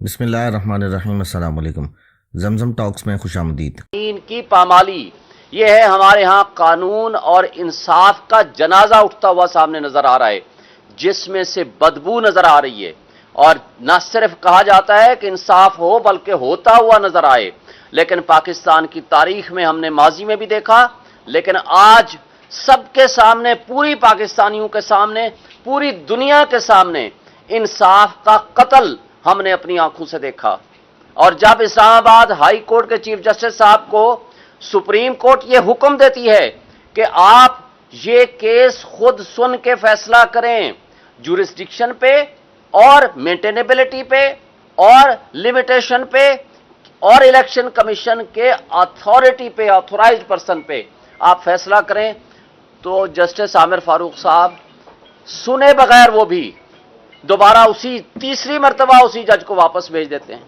बिस्मिल्लाहिर्रहमानिर्रहीम। अस्सलाम वालेकुम। जमजम टॉक्स में खुश आमदीद। इनकी पामाली ये है, हमारे यहाँ कानून और इंसाफ का जनाजा उठता हुआ सामने नजर आ रहा है, जिसमें से बदबू नजर आ रही है। और न सिर्फ कहा जाता है कि इंसाफ हो, बल्कि होता हुआ नजर आए। लेकिन पाकिस्तान की तारीख में हमने माजी में भी देखा, लेकिन आज सबके सामने, पूरी पाकिस्तानियों के सामने, पूरी दुनिया के सामने इंसाफ का कत्ल हमने अपनी आंखों से देखा। और जब इस्लामाबाद हाई कोर्ट के चीफ जस्टिस साहब को सुप्रीम कोर्ट ये हुक्म देती है कि आप ये केस खुद सुन के फैसला करें, जुरिस्डिक्शन पे और मेंटेनेबिलिटी पे और लिमिटेशन पे और इलेक्शन कमीशन के अथॉरिटी पे, ऑथोराइज्ड पर्सन पे आप फैसला करें, तो जस्टिस आमिर फारूक साहब सुने बगैर वो भी दोबारा उसी तीसरी मर्तबा उसी जज को वापस भेज देते हैं।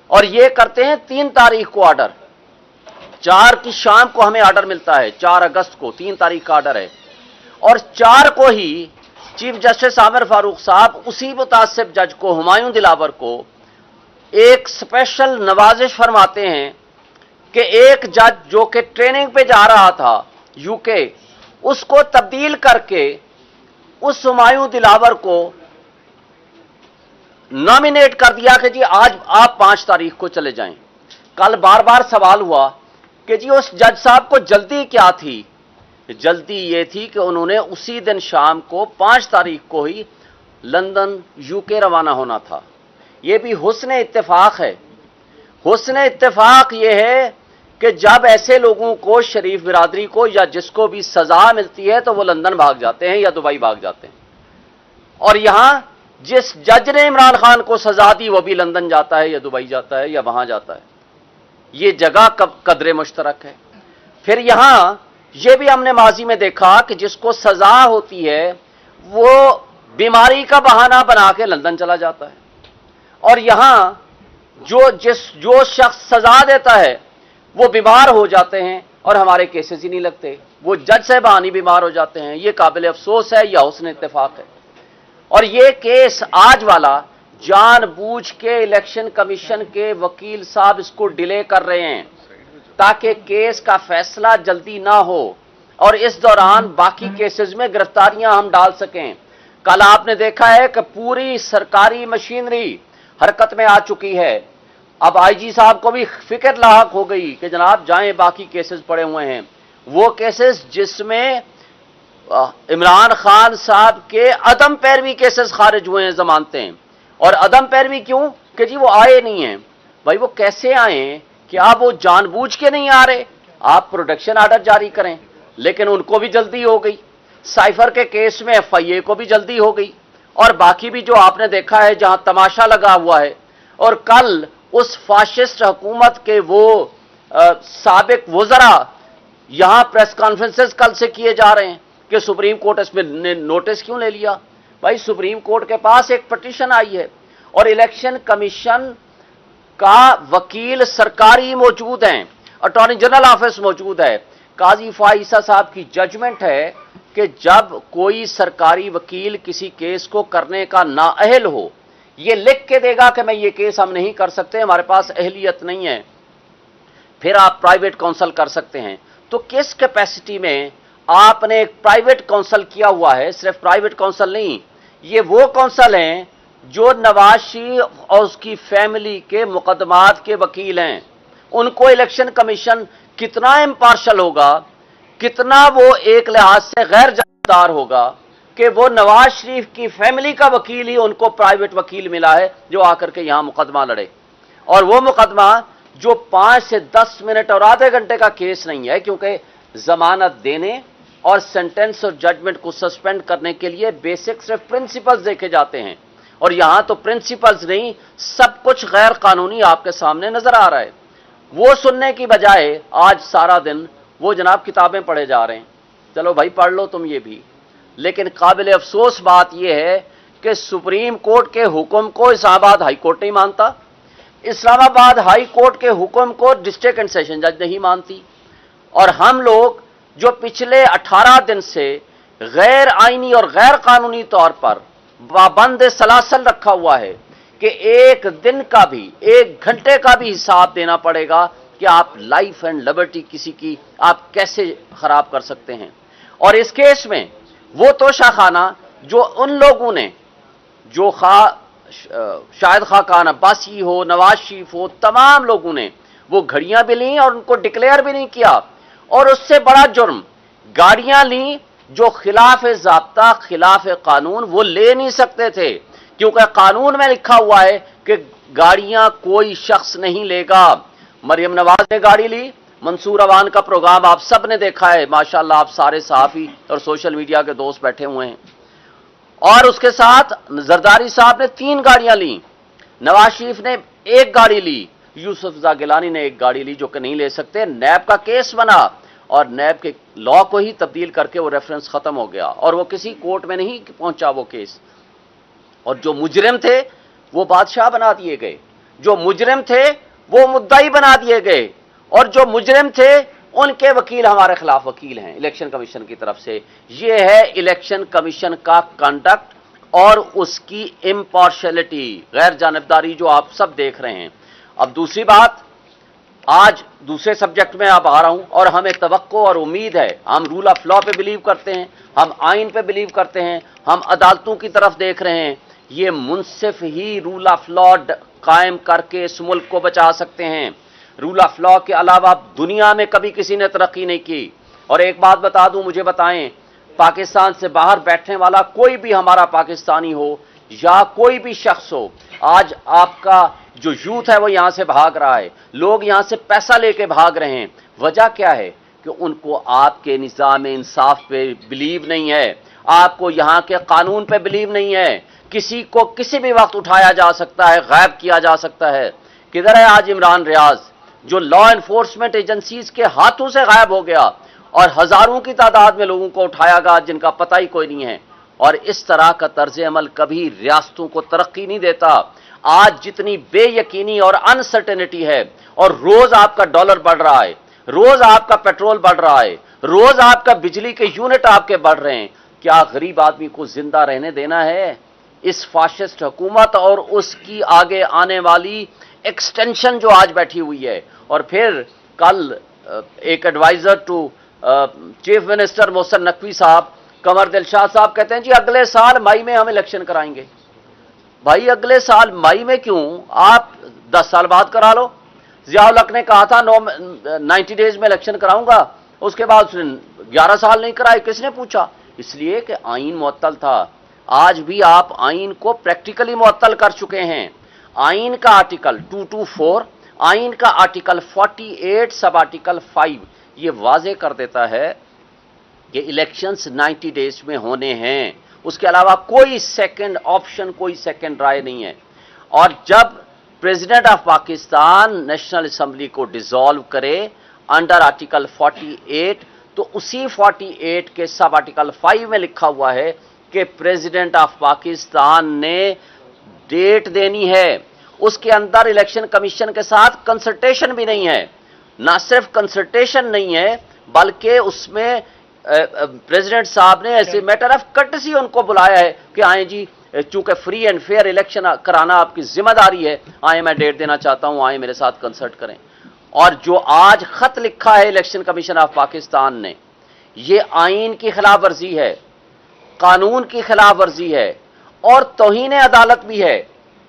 और ये करते हैं 3 तारीख को ऑर्डर, 4 की शाम को हमें ऑर्डर मिलता है, 4 अगस्त को 3 तारीख का ऑर्डर है। और 4 को ही चीफ जस्टिस आमिर फारूक साहब उसी मुतासिब जज को, हुमायूं दिलावर को, एक स्पेशल नवाजिश फरमाते हैं कि एक जज जो कि ट्रेनिंग पे जा रहा था यूके, उसको तब्दील करके उस हुमायूं दिलावर को नॉमिनेट कर दिया कि जी आज आप 5 तारीख को चले जाएं। कल बार बार सवाल हुआ कि जी उस जज साहब को जल्दी क्या थी। जल्दी ये थी कि उन्होंने उसी दिन शाम को 5 तारीख को ही लंदन यूके रवाना होना था। ये भी हुस्न इत्तेफाक है। हुस्न इत्तेफाक ये है कि जब ऐसे लोगों को, शरीफ बिरादरी को या जिसको भी सजा मिलती है, तो वो लंदन भाग जाते हैं या दुबई भाग जाते हैं। और यहां जिस जज ने इमरान खान को सजा दी वो भी लंदन जाता है या दुबई जाता है या वहां जाता है। ये जगह कदरे मुश्तरक है। फिर यहां ये भी हमने माजी में देखा कि जिसको सजा होती है वो बीमारी का बहाना बना के लंदन चला जाता है। और यहां जो शख्स सजा देता है वो बीमार हो जाते हैं और हमारे केसेस ही नहीं लगते, वो जज साहबान ही बीमार हो जाते हैं। ये काबिल अफसोस है या हुस्न इत्तेफाक है। और ये केस आज वाला जानबूझ के इलेक्शन कमीशन के वकील साहब इसको डिले कर रहे हैं ताकि केस का फैसला जल्दी ना हो और इस दौरान बाकी केसेस में गिरफ्तारियां हम डाल सकें। कल आपने देखा है कि पूरी सरकारी मशीनरी हरकत में आ चुकी है। अब आईजी साहब को भी फिक्र लाहक हो गई कि जनाब जाएं, बाकी केसेस पड़े हुए हैं, वो केसेस जिसमें इमरान खान साहब के अदम पैरवी केसेस खारिज हुए हैं, जमानतें। और अदम पैरवी क्यों? कि जी वो आए नहीं हैं। भाई वो कैसे आए कि आप वो जानबूझ के नहीं आ रहे, आप प्रोडक्शन ऑर्डर जारी करें। लेकिन उनको भी जल्दी हो गई। साइफर के केस में FIA को भी जल्दी हो गई। और बाकी भी जो आपने देखा है जहां तमाशा लगा हुआ है। और कल उस फाशिस्ट हुकूमत के वो साबिक वज़रा यहां प्रेस कॉन्फ्रेंसेस कल से किए जा रहे हैं कि सुप्रीम कोर्ट इसमें नोटिस क्यों ले लिया। भाई सुप्रीम कोर्ट के पास एक पिटीशन आई है और इलेक्शन कमीशन का वकील सरकारी मौजूद हैं, अटॉर्नी जनरल ऑफिस मौजूद है। काजी फाइसा साहब की जजमेंट है कि जब कोई सरकारी वकील किसी केस को करने का नाअहल हो, ये लिख के देगा कि मैं ये केस हम नहीं कर सकते, हमारे पास अहलियत नहीं है, फिर आप प्राइवेट काउंसिल कर सकते हैं। तो किस कैपेसिटी में आपने एक प्राइवेट काउंसिल किया हुआ है? सिर्फ प्राइवेट काउंसिल नहीं, ये वो काउंसिल हैं जो नवाज शरीफ और उसकी फैमिली के मुकदमात के वकील हैं। उनको इलेक्शन कमीशन कितना इम्पार्शल होगा, कितना वो एक लिहाज से गैर जानबदार होगा कि वो नवाज शरीफ की फैमिली का वकील ही उनको प्राइवेट वकील मिला है जो आकर के यहां मुकदमा लड़े। और वो मुकदमा जो 5 से 10 मिनट और आधे घंटे का केस नहीं है, क्योंकि जमानत देने और सेंटेंस और जजमेंट को सस्पेंड करने के लिए बेसिक सिर्फ प्रिंसिपल्स देखे जाते हैं। और यहां तो प्रिंसिपल्स नहीं, सब कुछ गैर कानूनी आपके सामने नजर आ रहा है। वो सुनने की बजाय आज सारा दिन वो जनाब किताबें पढ़े जा रहे हैं। चलो भाई पढ़ लो तुम ये भी, लेकिन काबिल अफसोस बात यह है कि सुप्रीम कोर्ट के हुक्म को इस्लामाबाद हाई कोर्ट नहीं मानता, इस्लामाबाद हाई कोर्ट के हुक्म को डिस्ट्रिक्ट एंड सेशन जज नहीं मानती। और हम लोग जो पिछले 18 दिन से गैर आईनी और गैर कानूनी तौर पर पाबंद सलासल रखा हुआ है, کہ एक दिन का भी, 1 घंटे का भी हिसाब देना पड़ेगा कि आप लाइफ एंड लिबर्टी किसी की आप कैसे खराब कर सकते हैं। और इस केस में वो तोशाखाना जो उन लोगों ने, जो शाहिद खान अब्बासी हो, नवाज शरीफ हो, तमाम लोगों ने वो घड़ियां भी ली और उनको डिक्लेयर भी नहीं किया, और उससे बड़ा जुर्म गाड़ियां ली जो खिलाफ ज़ाब्ता, खिलाफ कानून, वो ले नहीं सकते थे, क्योंकि कानून में लिखा हुआ है कि गाड़ियां कोई शख्स नहीं लेगा। मरियम नवाज ने गाड़ी ली, मंसूर अवान का प्रोग्राम आप सब ने देखा है, माशाल्लाह आप सारे सहाफ़ी और सोशल मीडिया के दोस्त बैठे हुए हैं, और उसके साथ जरदारी साहब ने 3 गाड़ियां ली, नवाज शरीफ ने 1 गाड़ी ली, यूसुफ गिलानी ने 1 गाड़ी ली, जो कि नहीं ले सकते। नैब का केस बना और नैब के लॉ को ही तब्दील करके वो रेफरेंस खत्म हो गया, और वो किसी कोर्ट में नहीं पहुंचा वो केस। और जो मुजरिम थे वो बादशाह बना दिए गए, जो मुजरिम थे वो मुद्दाई बना दिए गए, और जो मुजरिम थे उनके वकील हमारे खिलाफ वकील हैं इलेक्शन कमीशन की तरफ से। ये है इलेक्शन कमीशन का कंडक्ट और उसकी इम्पार्शियलिटी, गैर जानबदारी, जो आप सब देख रहे हैं। अब दूसरी बात, आज दूसरे सब्जेक्ट में आप आ रहा हूं, और हमें तवक्को और उम्मीद है, हम रूल ऑफ लॉ पे बिलीव करते हैं, हम आइन पे बिलीव करते हैं, हम अदालतों की तरफ देख रहे हैं। ये मुनसिफ ही रूल ऑफ लॉ कायम करके इस मुल्क को बचा सकते हैं। रूल ऑफ लॉ के अलावा दुनिया में कभी किसी ने तरक्की नहीं की। और एक बात बता दूं, मुझे बताएं, पाकिस्तान से बाहर बैठने वाला कोई भी हमारा पाकिस्तानी हो या कोई भी शख्स हो, आज आपका जो यूथ है वो यहां से भाग रहा है, लोग यहां से पैसा लेके भाग रहे हैं। वजह क्या है? कि उनको आपके निज़ाम इंसाफ पे बिलीव नहीं है, आपको यहां के कानून पे बिलीव नहीं है। किसी को किसी भी वक्त उठाया जा सकता है, गायब किया जा सकता है। किधर है आज इमरान रियाज, जो लॉ एनफोर्समेंट एजेंसीज के हाथों से गायब हो गया, और हजारों की तादाद में लोगों को उठाया गया जिनका पता ही कोई नहीं है। और इस तरह का तर्ज अमल कभी रियासतों को तरक्की नहीं देता। आज जितनी बेयकीनी और अनसर्टेनिटी है, और रोज आपका डॉलर बढ़ रहा है, रोज आपका पेट्रोल बढ़ रहा है, रोज आपका बिजली के यूनिट आपके बढ़ रहे हैं, क्या गरीब आदमी को जिंदा रहने देना है? इस फाशिस्ट हुकूमत और उसकी आगे आने वाली एक्सटेंशन जो आज बैठी हुई है। और फिर कल एक adviser to chief minister Mohsin Naqvi साहब, कमर दिलशाद साहब, कहते हैं जी अगले साल मई में हम इलेक्शन कराएंगे। भाई अगले साल मई में क्यों, आप 10 साल बाद करा लो। जियाउल हक ने कहा था 90 डेज में इलेक्शन कराऊंगा, उसके बाद उसने 11 साल नहीं कराए। किसने पूछा? इसलिए कि आइन मुअत्तल था। आज भी आप आइन को प्रैक्टिकली मुअत्तल कर चुके हैं। आइन का आर्टिकल 224, आइन का आर्टिकल 48 सब आर्टिकल 5 ये वाजे कर देता है कि इलेक्शंस 90 डेज में होने हैं, उसके अलावा कोई सेकंड ऑप्शन, कोई सेकंड राय नहीं है। और जब president of Pakistan national assembly को डिसॉल्व करे अंडर आर्टिकल 48, तो उसी 48 के सब आर्टिकल 5 में लिखा हुआ है कि प्रेसिडेंट ऑफ पाकिस्तान ने डेट देनी है। उसके अंदर इलेक्शन कमीशन के साथ कंसल्टेशन भी नहीं है। ना सिर्फ कंसल्टेशन नहीं है, बल्कि उसमें प्रेसिडेंट साहब ने ऐसे मैटर ऑफ कर्टसी उनको बुलाया है कि आए जी, चूंकि फ्री एंड फेयर इलेक्शन कराना आपकी जिम्मेदारी है, आए मैं डेट देना चाहता हूं, आए मेरे साथ कंसल्ट करें। और जो आज खत लिखा है इलेक्शन कमीशन ऑफ पाकिस्तान ने, ये आइन की खिलाफ वर्जी है, कानून की खिलाफ वर्जी है और तौहीन अदालत भी है।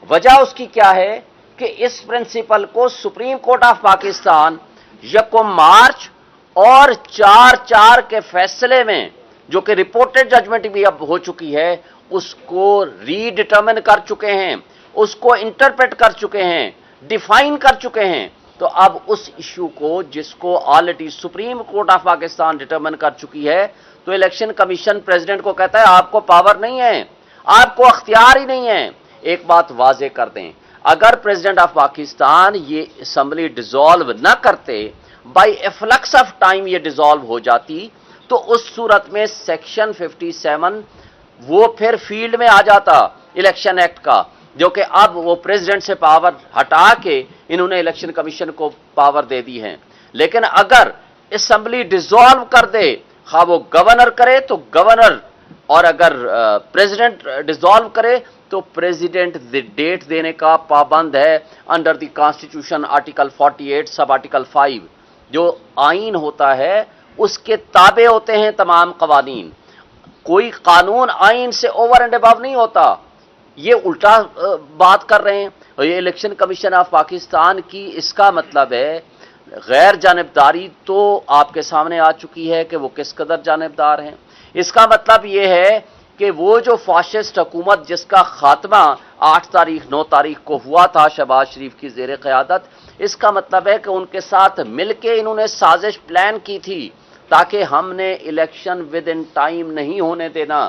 वजह उसकी क्या है कि इस प्रिंसिपल को सुप्रीम कोर्ट ऑफ पाकिस्तान 1 मार्च और 4/4 के फैसले में, जो कि रिपोर्टेड जजमेंट भी अब हो चुकी है, उसको रीडिटर्मिन कर चुके हैं, उसको इंटरप्रेट कर चुके हैं, डिफाइन कर चुके हैं। तो अब उस इशू को, जिसको already supreme court of Pakistan determine कर चुकी है, तो इलेक्शन कमीशन प्रेसिडेंट को कहता है आपको पावर नहीं है, आपको अख्तियार ही नहीं है। एक बात वाजे कर दें, अगर प्रेसिडेंट ऑफ पाकिस्तान ये असेंबली डिसॉल्व न करते, by a flux of time ये डिसॉल्व हो जाती, तो उस सूरत में सेक्शन 57 वो फिर फील्ड में आ जाता इलेक्शन एक्ट का, जो कि अब वो प्रेसिडेंट से पावर हटा के इन्होंने इलेक्शन कमीशन को पावर दे दी है। लेकिन अगर असेंबली डिसॉल्व कर दे, खा वो गवर्नर करे तो गवर्नर, और अगर प्रेसिडेंट डिसॉल्व करे تو प्रेसिडेंट डेट देने का पाबंद है under the constitution article 48 sub article 5। जो आइन होता है उसके ताबे होते हैं तमाम कवानीन। कोई कानून आइन से ओवर एंड अबव नहीं होता। ये उल्टा बात कर रहे हैं। और ये इलेक्शन कमीशन ऑफ पाकिस्तान की इसका मतलब है गैर जानिबदारी तो आपके सामने आ चुकी है कि वो किस कदर जानिबदार हैं। इसका मतलब ये है कि वो जो फाशिस्ट हुकूमत जिसका खात्मा 8 तारीख 9 तारीख को हुआ था शहबाज शरीफ की ज़ेर क़यादत, इसका मतलब है कि उनके साथ मिलके इन्होंने साजिश प्लान की थी ताकि हमने इलेक्शन विद इन टाइम नहीं होने देना।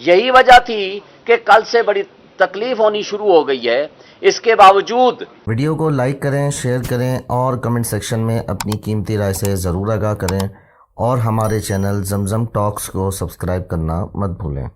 यही वजह थी कि कल से बड़ी तकलीफ होनी शुरू हो गई है। इसके बावजूद वीडियो को लाइक करें, शेयर करें और कमेंट सेक्शन में अपनी कीमती राय से ज़रूर आगाह करें और हमारे चैनल जमजम टॉक्स को सब्सक्राइब करना मत भूलें।